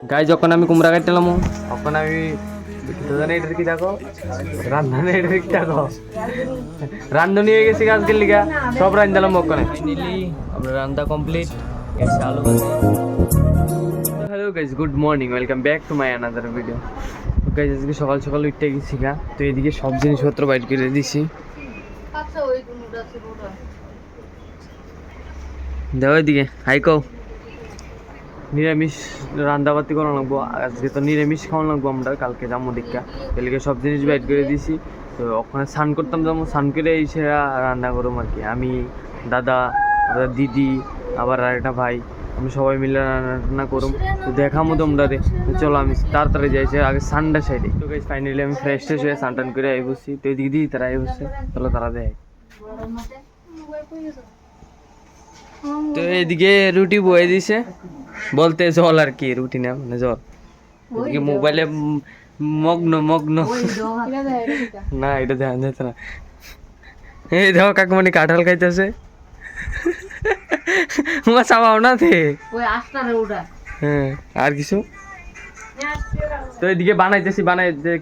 গাই যখন আমি কুমড়া কাটলাম তখন আমি এটার কি দেখো রান্ধনে এটার কি দেখো রান্ধনি হয়ে গেছি আজকের লিগা সব রান্ধালাম ওখানে ফাইনালি আমরা রান্না কমপ্লিট এসে আলু ভাজি। Hello guys, good morning, welcome back to my another video. Guys আজকে সকাল সকাল উঠতে গেছি গা, তো এদিকে সব জিনিসপত্র বাইর করে দিছি। দেখো এদিকে হাইকো নিরামিষ রান্দাবাতি করা লাগবো, আজকে তো নিরামিষ খাওয়া লাগবো আমরা, কালকে যাবো দীক্ষা, এদিকে সব জিনিস বাইট করে দিছি। তো ওখানে স্নান করতাম, যাবো স্নান করে এসে রান্না করবো আর কি। আমি, দাদা, দিদি, আবার আরেকটা ভাই, আমি সবাই মিলে রান্না করুম। তো দেখামো তোমরা রে। চলো আমি তাড়াতাড়ি যাইছি আগে সানডা সাইডে। তো গাইস ফাইনালি আমি ফ্রেশ ট্রেশ হয়ে স্নান টান করে আই বসছি। তো এদিকে দিদি তারা আই বসছে, চলো তারা দেয়। তো এদিকে রুটি বয়ে দিছে, বলতে জল আর কি, রুটি না মানে জল। এদিকে মোবাইলে মগ্ন মগ্ন না, এটা ধ্যান দিতে না। এই দেখো কাকুমণি কাঁঠাল খাইতেছে, চাবাও না থে। হ্যাঁ আর কিছু। তো এদিকে বানাইতেছি,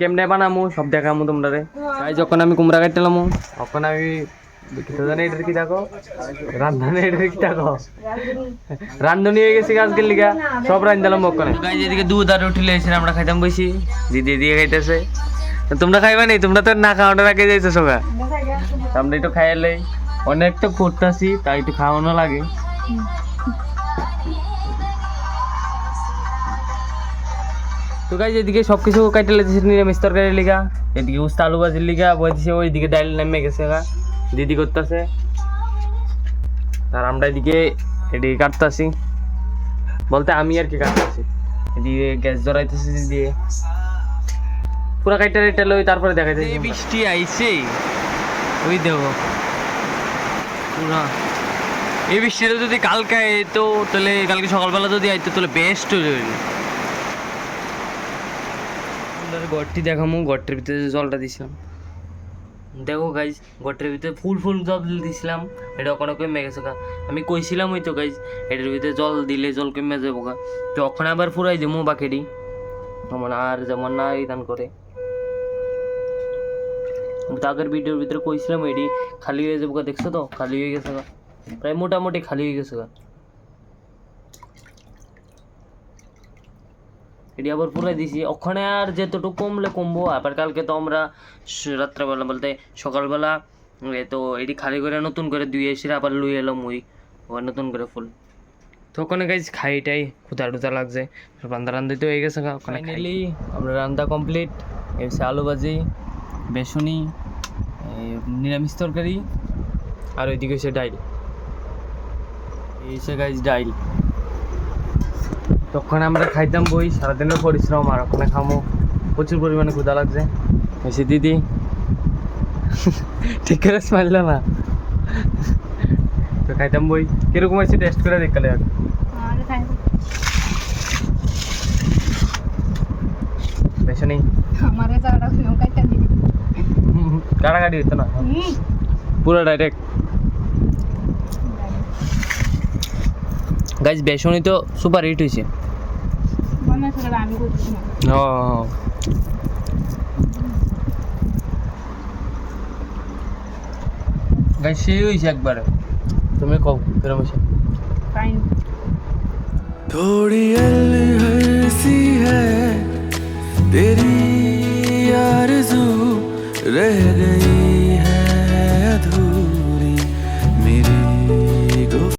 কেমনে বানামো সব দেখামো তোমরা রে। তাই যখন আমি কুমড়া কাটলাম তখন আমি এটার কি দেখো রান্ধনে এটার কি দেখো রান্ধনি হয়ে গেছি আজকের লিগা সব রান্ধালাম ওখানে। গাইজ এদিকে দুধ আর রুটি লেগেছে, আমরা খাইতাম বসি, দিদি দিয়ে খাইতেছে। তোমরা খাইবা নি? তোমরা তো না খাওয়ানোর আগে যাইছো সগা, আমরা একটু খাইলে অনেক তো করতেছি, তাই একটু খাওয়ানো লাগে। তো গাইজ এদিকে সবকিছু কাটে লেগেছে নিরামিষ তরকারির লিগা, এদিকে উস্তা আলু ভাজির লিগা বইতেছে, ওইদিকে ডাইল নেমে গেছে গা, দিদি করতেছে, আর আমরা এদিকে এদিকে কাটতেছি, বলতে আমি আর কি কাটতেছি। এদিকে গ্যাস জ্বরাইতেছি দিয়ে পুরা কাইটা রেটে লই, তারপরে দেখাইতেছি। বৃষ্টি আইছে, ওই দেখো পুরা। এই বৃষ্টিটা যদি কালকে আইতো, তাহলে কালকে সকালবেলা যদি আইতো তাহলে বেস্ট হয়ে যাবে। গড়টি দেখামো, গড়টির ভিতরে জলটা দিছিলাম, দেখো গাইজ গটের ভিতরে ফুল জল দিছিলাম, এটা ওখানে কমে গেছে গা। আমি কইছিলাম ওই তো গাইজ এটার ভিতরে জল দিলে জল কমে যাবো গা, তো ওখানে আবার ফুরাই দেবো বাকিটি, যেমন আর যেমন না দান করে। তো আগের ভিডিওর ভিতরে কইছিলাম এটি খালি হয়ে যাবো গা, দেখছো তো খালি হয়ে গেছে গা, প্রায় মোটামুটি খালি হয়ে গেছে গা। এটি আবার পুরাই দিছি, ওখানে আর যেতটুকু কমলে কমবো। আবার কালকে তো আমরা রাত্রেবেলা বলতে সকালবেলা তো এটি খালি করে নতুন করে ধুয়ে এসে আবার লুই এলাম ওই নতুন করে ফুল। তো ওখানে গাইজ খাইটাই ক্ষুধা টুধা লাগছে, রান্না রান্ধিতে হয়ে গেছে ওখানে। ফাইনালি আমরা রান্না কমপ্লিট, এসে আলু ভাজি, বেসনি, নিরামিষ তরকারি, আর ওইদিকে হচ্ছে ডাইল, এসে গাইজ ডাইল। তখন আমরা খাইতাম বই, সারাদিনের পরিশ্রম, আর ওখানে খামো, প্রচুর পরিমাণে ক্ষুধা লাগছে। এসে দিদি ঠিক করে স্মাইল না, তো খাইতাম বই। কিরকম হয়েছে টেস্ট করে দেখালে বেশি নেই, কাটাকাটি হইতো না, পুরো ডাইরেক্ট। গাইজ বেসনই তো সুপার হিট হয়েছে। গাইজ সেই হয়েছে একবারে, তুমি কও কিরম হয়েছে? थोड़ी हंसी है तेरी आरज़ू रह गई